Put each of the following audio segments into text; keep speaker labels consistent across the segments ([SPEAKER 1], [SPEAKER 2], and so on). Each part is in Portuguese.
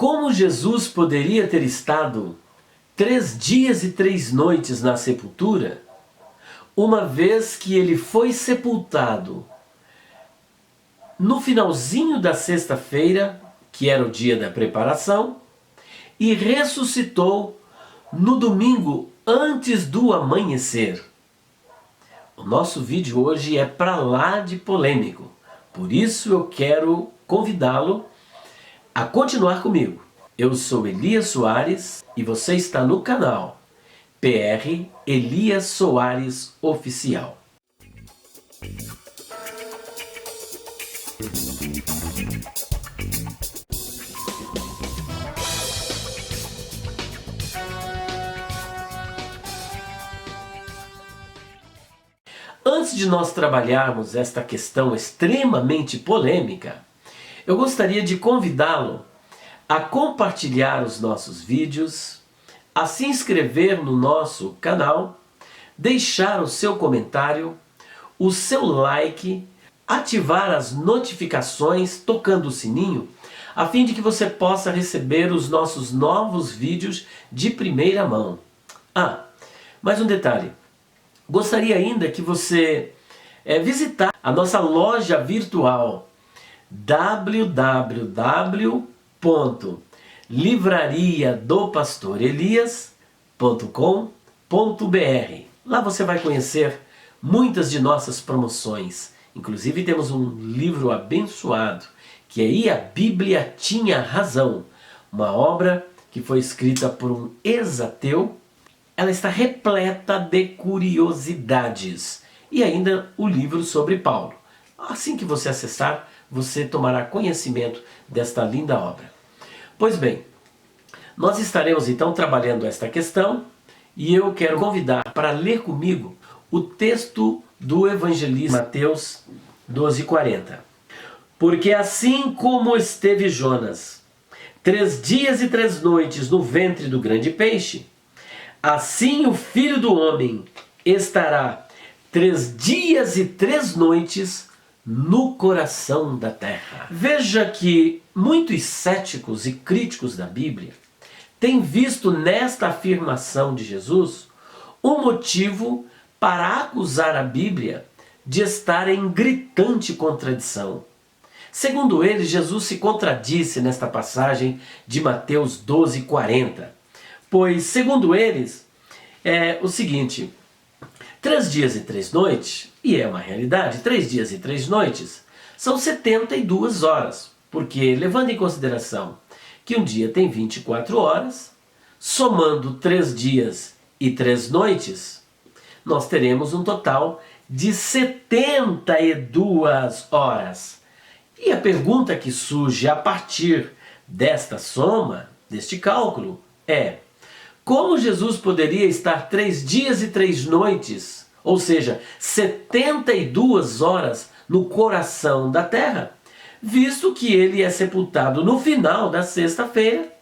[SPEAKER 1] Como Jesus poderia ter estado 3 dias e 3 noites na sepultura, uma vez que ele foi sepultado no finalzinho da sexta-feira, que era o dia da preparação, e ressuscitou no domingo antes do amanhecer? O nosso vídeo hoje é para lá de polêmico, por isso eu quero convidá-lo a continuar comigo. Eu sou Elias Soares e você está no canal PR Elias Soares Oficial. Antes de nós trabalharmos esta questão extremamente polêmica, eu gostaria de convidá-lo a compartilhar os nossos vídeos, a se inscrever no nosso canal, deixar o seu comentário, o seu like, ativar as notificações tocando o sininho, a fim de que você possa receber os nossos novos vídeos de primeira mão. Mais um detalhe. Gostaria ainda que você visitar a nossa loja virtual www.livrariadopastorelias.com.br. Lá você vai conhecer muitas de nossas promoções. Inclusive temos um livro abençoado, que aí a Bíblia tinha razão. Uma obra que foi escrita por um ex-ateu. Ela está repleta de curiosidades. E ainda o livro sobre Paulo. Assim que você acessar, você tomará conhecimento desta linda obra. Pois bem, nós estaremos então trabalhando esta questão e eu quero convidar para ler comigo o texto do evangelista Mateus 12:40. Porque assim como esteve Jonas 3 dias e 3 noites no ventre do grande peixe, assim o Filho do Homem estará 3 dias e 3 noites no coração da terra. Veja que muitos céticos e críticos da Bíblia têm visto nesta afirmação de Jesus um motivo para acusar a Bíblia de estar em gritante contradição. Segundo eles, Jesus se contradisse nesta passagem de Mateus 12:40. Pois, segundo eles, é o seguinte: 3 dias e 3 noites, e é uma realidade, 3 dias e 3 noites, são 72 horas, porque levando em consideração que um dia tem 24 horas, somando 3 dias e 3 noites, nós teremos um total de 72 horas. E a pergunta que surge a partir desta soma, deste cálculo, é: como Jesus poderia estar 3 dias e 3 noites, ou seja, 72 horas no coração da terra, visto que ele é sepultado no final da sexta-feira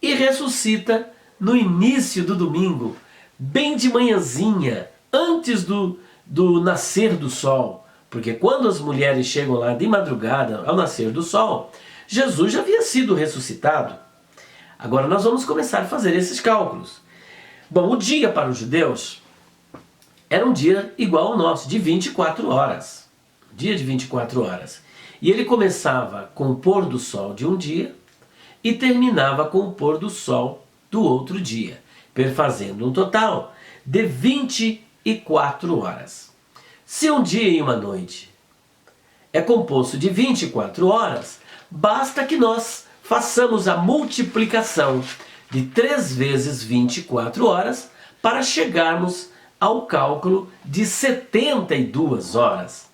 [SPEAKER 1] e ressuscita no início do domingo, bem de manhãzinha, antes do nascer do sol? Porque quando as mulheres chegam lá de madrugada, ao nascer do sol, Jesus já havia sido ressuscitado. Agora nós vamos começar a fazer esses cálculos. Bom, o dia para os judeus era um dia igual ao nosso, de 24 horas. Dia de 24 horas. E ele começava com o pôr do sol de um dia e terminava com o pôr do sol do outro dia, perfazendo um total de 24 horas. Se um dia e uma noite é composto de 24 horas, basta que nós façamos a multiplicação de 3 vezes 24 horas para chegarmos ao cálculo de 72 horas.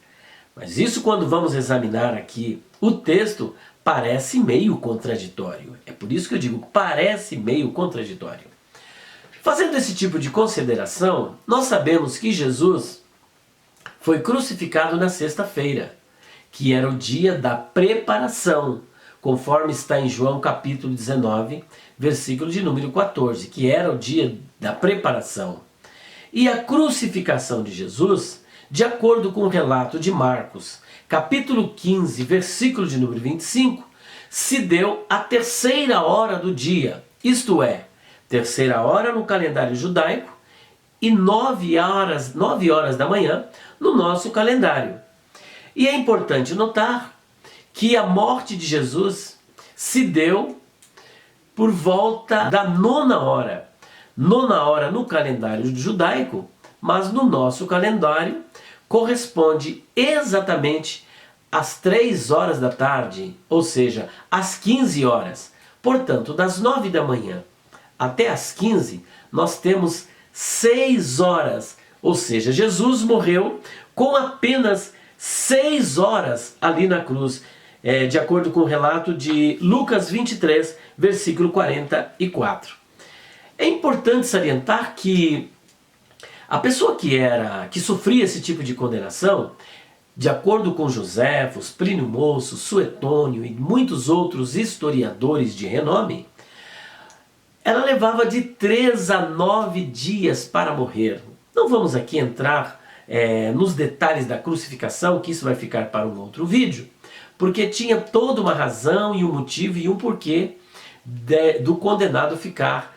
[SPEAKER 1] Mas isso, quando vamos examinar aqui o texto, parece meio contraditório. É por isso que eu digo, parece meio contraditório. Fazendo esse tipo de consideração, nós sabemos que Jesus foi crucificado na sexta-feira, que era o dia da preparação, conforme está em João capítulo 19, versículo de número 14, que era o dia da preparação. E a crucificação de Jesus, de acordo com o relato de Marcos, capítulo 15, versículo de número 25, se deu a terceira hora do dia, isto é, terceira hora no calendário judaico e 9 horas da manhã no nosso calendário. E é importante notar que a morte de Jesus se deu por volta da 9ª hora. 9ª hora no calendário judaico, mas no nosso calendário corresponde exatamente às 3 horas da tarde, ou seja, às 15 horas. Portanto, das 9 da manhã até às 15, nós temos 6 horas, ou seja, Jesus morreu com apenas 6 horas ali na cruz, de acordo com o relato de Lucas 23, versículo 44. É importante salientar que a pessoa que sofria esse tipo de condenação, de acordo com Joséfos, Plínio Moço, Suetônio e muitos outros historiadores de renome, ela levava de 3 a 9 dias para morrer. Não vamos aqui entrar nos detalhes da crucificação, que isso vai ficar para um outro vídeo, porque tinha toda uma razão e um motivo e um porquê do condenado ficar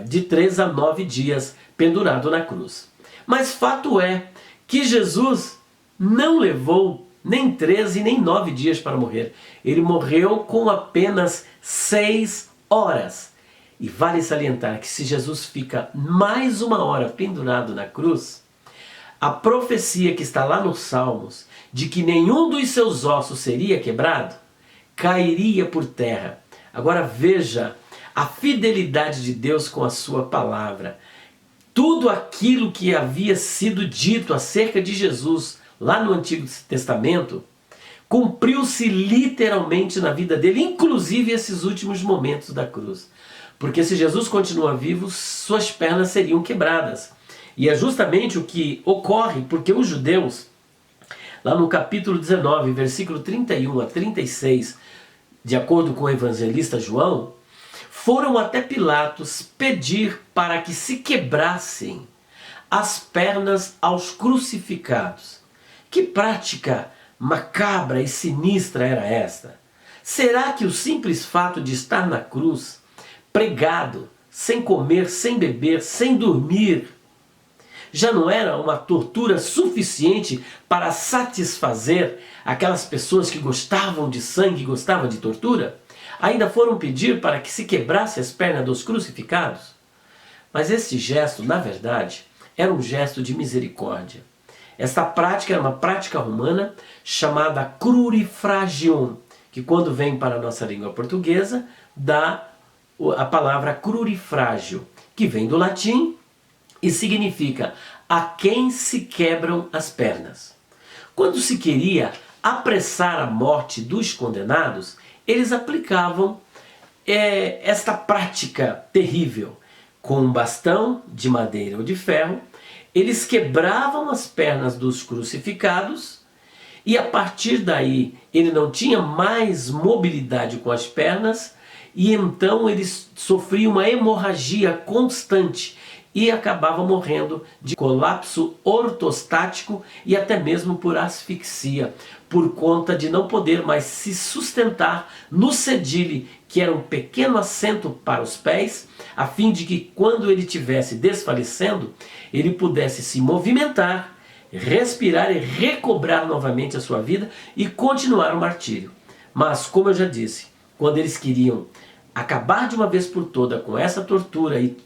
[SPEAKER 1] de 3 a 9 dias pendurado na cruz. Mas fato é que Jesus não levou nem 13 nem 9 dias para morrer. Ele morreu com apenas 6 horas. E vale salientar que se Jesus fica mais 1 hora pendurado na cruz, a profecia que está lá nos Salmos, de que nenhum dos seus ossos seria quebrado, cairia por terra. Agora veja a fidelidade de Deus com a sua palavra. Tudo aquilo que havia sido dito acerca de Jesus lá no Antigo Testamento, cumpriu-se literalmente na vida dele, inclusive esses últimos momentos da cruz. Porque se Jesus continua vivo, suas pernas seriam quebradas. E é justamente o que ocorre, porque os judeus, lá no capítulo 19, versículo 31 a 36, de acordo com o evangelista João, foram até Pilatos pedir para que se quebrassem as pernas aos crucificados. Que prática macabra e sinistra era esta? Será que o simples fato de estar na cruz, pregado, sem comer, sem beber, sem dormir, já não era uma tortura suficiente para satisfazer aquelas pessoas que gostavam de sangue e gostavam de tortura? Ainda foram pedir para que se quebrasse as pernas dos crucificados? Mas esse gesto, na verdade, era um gesto de misericórdia. Esta prática era uma prática romana chamada crurifragion, que quando vem para a nossa língua portuguesa, dá a palavra crurifrágio, que vem do latim e significa a quem se quebram as pernas. Quando se queria apressar a morte dos condenados, eles aplicavam esta prática terrível. Com um bastão de madeira ou de ferro, eles quebravam as pernas dos crucificados e a partir daí ele não tinha mais mobilidade com as pernas e então eles sofriam uma hemorragia constante e acabavam morrendo de colapso ortostático e até mesmo por asfixia, por conta de não poder mais se sustentar no sedile, que era um pequeno assento para os pés, a fim de que quando ele estivesse desfalecendo, ele pudesse se movimentar, respirar e recobrar novamente a sua vida e continuar o martírio. Mas, como eu já disse, quando eles queriam acabar de uma vez por toda com essa tortura e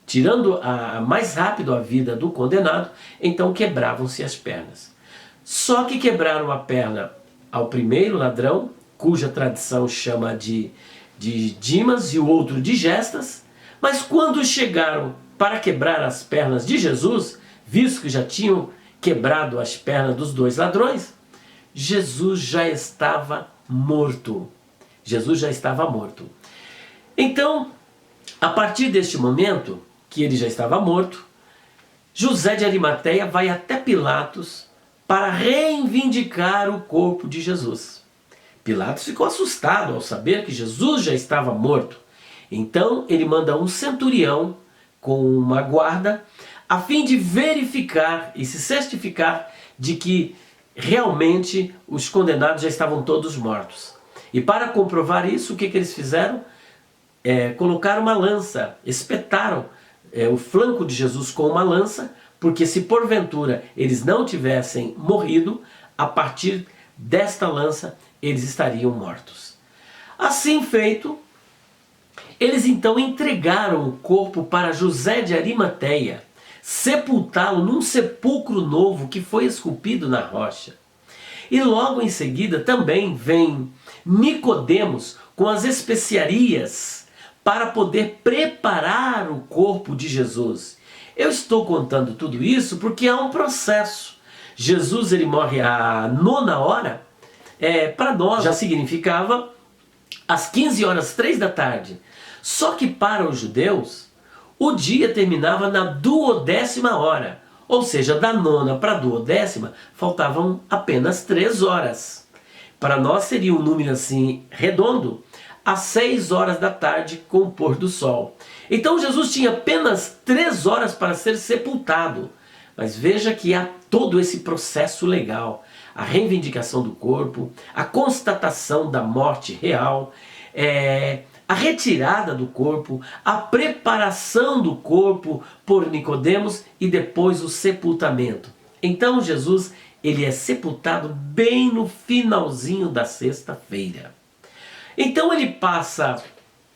[SPEAKER 1] tirando mais rápido a vida do condenado, então quebravam-se as pernas. Só que quebraram a perna ao primeiro ladrão, cuja tradição chama de Dimas e o outro de Gestas, mas quando chegaram para quebrar as pernas de Jesus, visto que já tinham quebrado as pernas dos 2 ladrões, Jesus já estava morto. Jesus já estava morto. Então, a partir deste momento, que ele já estava morto, José de Arimateia vai até Pilatos para reivindicar o corpo de Jesus. Pilatos ficou assustado ao saber que Jesus já estava morto. Então ele manda um centurião com uma guarda a fim de verificar e se certificar de que realmente os condenados já estavam todos mortos. E para comprovar isso, o que eles fizeram? Colocaram uma lança, espetaram o flanco de Jesus com uma lança, porque se porventura eles não tivessem morrido, a partir desta lança eles estariam mortos. Assim feito, eles então entregaram o corpo para José de Arimateia, sepultá-lo num sepulcro novo que foi esculpido na rocha. E logo em seguida também vem Nicodemos com as especiarias para poder preparar o corpo de Jesus. Eu estou contando tudo isso porque há um processo. Jesus ele morre à 9ª, para nós já significava às 15h03. Só que para os judeus, o dia terminava na 12ª hora. Ou seja, da 9ª para a 12ª, faltavam apenas 3 horas. Para nós seria um número assim, redondo, às 6h com o pôr do sol. Então Jesus tinha apenas 3 horas para ser sepultado. Mas veja que há todo esse processo legal. A reivindicação do corpo, a constatação da morte real, a retirada do corpo, a preparação do corpo por Nicodemos e depois o sepultamento. Então Jesus ele é sepultado bem no finalzinho da sexta-feira. Então ele passa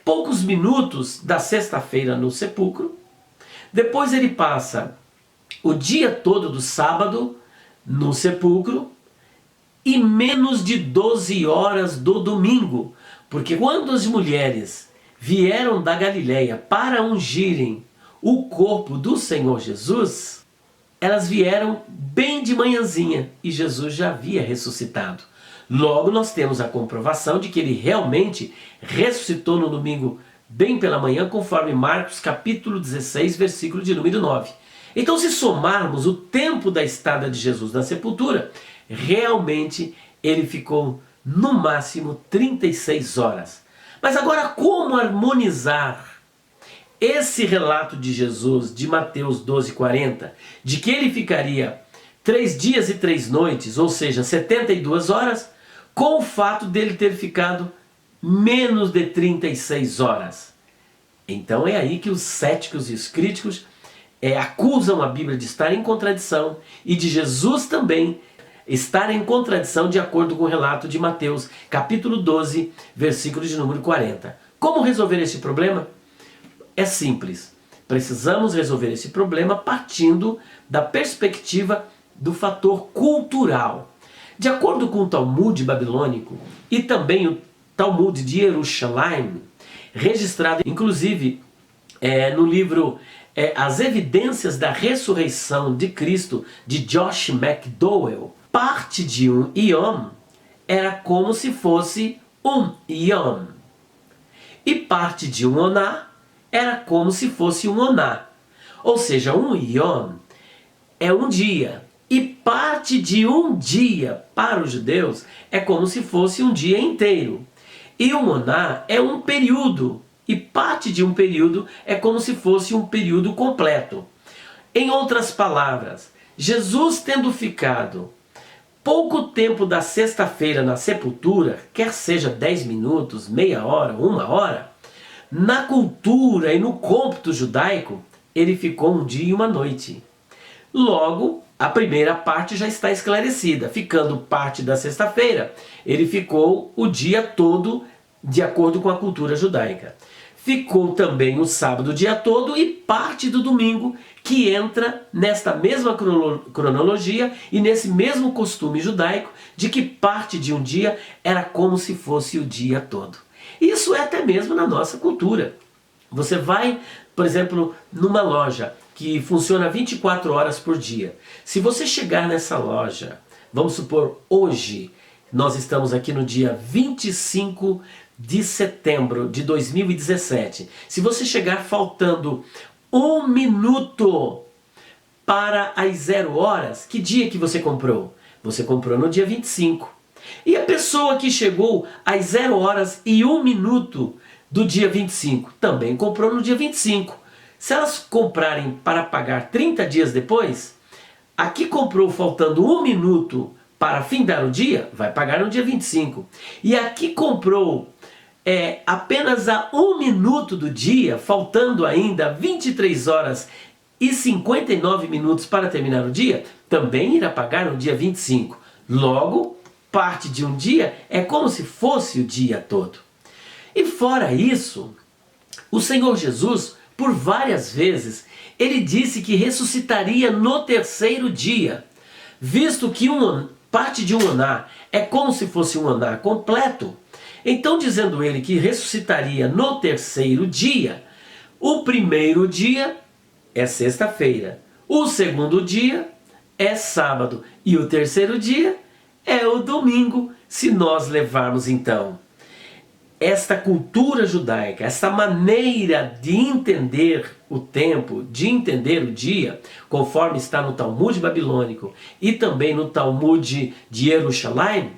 [SPEAKER 1] poucos minutos da sexta-feira no sepulcro, depois ele passa o dia todo do sábado no sepulcro e menos de 12 horas do domingo, porque quando as mulheres vieram da Galileia para ungirem o corpo do Senhor Jesus, elas vieram bem de manhãzinha e Jesus já havia ressuscitado. Logo nós temos a comprovação de que ele realmente ressuscitou no domingo bem pela manhã, conforme Marcos capítulo 16, versículo de número 9. Então, se somarmos o tempo da estada de Jesus na sepultura, realmente ele ficou no máximo 36 horas. Mas agora, como harmonizar esse relato de Jesus, de Mateus 12:40, de que ele ficaria 3 dias e 3 noites, ou seja, 72 horas, com o fato dele ter ficado menos de 36 horas? Então é aí que os céticos e os críticos acusam a Bíblia de estar em contradição e de Jesus também estar em contradição de acordo com o relato de Mateus, capítulo 12, versículo de número 40. Como resolver esse problema? É simples. Precisamos resolver esse problema partindo da perspectiva do fator cultural. De acordo com o Talmud babilônico e também o Talmud de Jerusalém, registrado inclusive no livro As Evidências da Ressurreição de Cristo, de Josh McDowell, parte de um Yom era como se fosse um Yom. E parte de um Oná era como se fosse um Oná. Ou seja, um Yom é um dia. E parte de um dia para os judeus é como se fosse um dia inteiro. E um Oná é um período. E parte de um período é como se fosse um período completo. Em outras palavras, Jesus tendo ficado pouco tempo da sexta-feira na sepultura, quer seja 10 minutos, meia hora, 1 hora, na cultura e no cômputo judaico, ele ficou um dia e uma noite. Logo, a primeira parte já está esclarecida. Ficando parte da sexta-feira, ele ficou o dia todo de acordo com a cultura judaica. Ficou também o sábado o dia todo e parte do domingo, que entra nesta mesma cronologia e nesse mesmo costume judaico de que parte de um dia era como se fosse o dia todo. Isso é até mesmo na nossa cultura. Você vai, por exemplo, numa loja que funciona 24 horas por dia. Se você chegar nessa loja, vamos supor hoje, nós estamos aqui no dia 25 de setembro de 2017. Se você chegar faltando 1 minuto para as 0 horas, que dia que você comprou? Você comprou no dia 25. E a pessoa que chegou às 0 horas e 1 minuto do dia 25 também comprou no dia 25. Se elas comprarem para pagar 30 dias depois, a que comprou faltando 1 minuto para findar o dia, vai pagar no dia 25. E aqui comprou apenas a 1 minuto do dia, faltando ainda 23 horas e 59 minutos para terminar o dia, também irá pagar no dia 25. Logo, parte de um dia é como se fosse o dia todo. E fora isso, o Senhor Jesus, por várias vezes, ele disse que ressuscitaria no terceiro dia, visto que parte de um aná é como se fosse um aná completo. Então, dizendo ele que ressuscitaria no terceiro dia, o primeiro dia é sexta-feira, o segundo dia é sábado e o terceiro dia é o domingo, se nós levarmos então esta cultura judaica, essa maneira de entender o tempo, de entender o dia, conforme está no Talmud babilônico e também no Talmud de Jerusalém,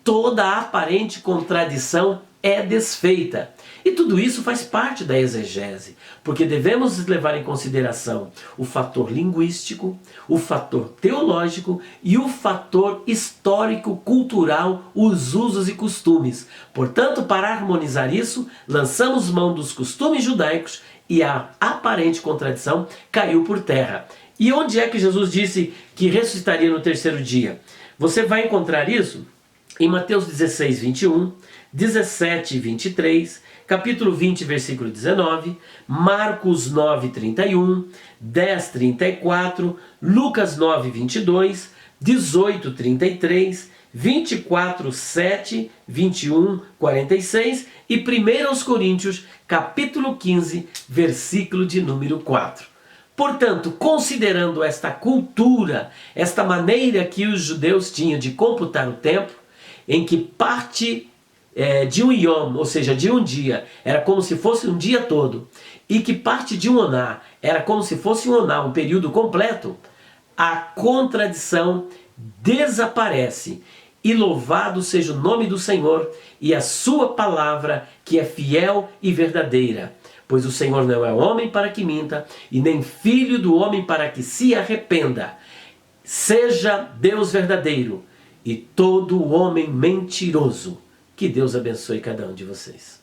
[SPEAKER 1] toda a aparente contradição é desfeita. E tudo isso faz parte da exegese, porque devemos levar em consideração o fator linguístico, o fator teológico e o fator histórico-cultural, os usos e costumes. Portanto, para harmonizar isso, lançamos mão dos costumes judaicos e a aparente contradição caiu por terra. E onde é que Jesus disse que ressuscitaria no terceiro dia? Você vai encontrar isso em Mateus 16, 21, 17, 23, capítulo 20, versículo 19, Marcos 9, 31, 10, 34, Lucas 9, 22, 18, 33, 24, 7, 21, 46 e 1 Coríntios, capítulo 15, versículo de número 4. Portanto, considerando esta cultura, esta maneira que os judeus tinham de computar o tempo, em que parte de um yom, ou seja, de um dia, era como se fosse um dia todo, e que parte de um oná era como se fosse um oná, um período completo, a contradição desaparece. E louvado seja o nome do Senhor e a sua palavra, que é fiel e verdadeira. Pois o Senhor não é homem para que minta, e nem filho do homem para que se arrependa. Seja Deus verdadeiro e todo homem mentiroso. Que Deus abençoe cada um de vocês.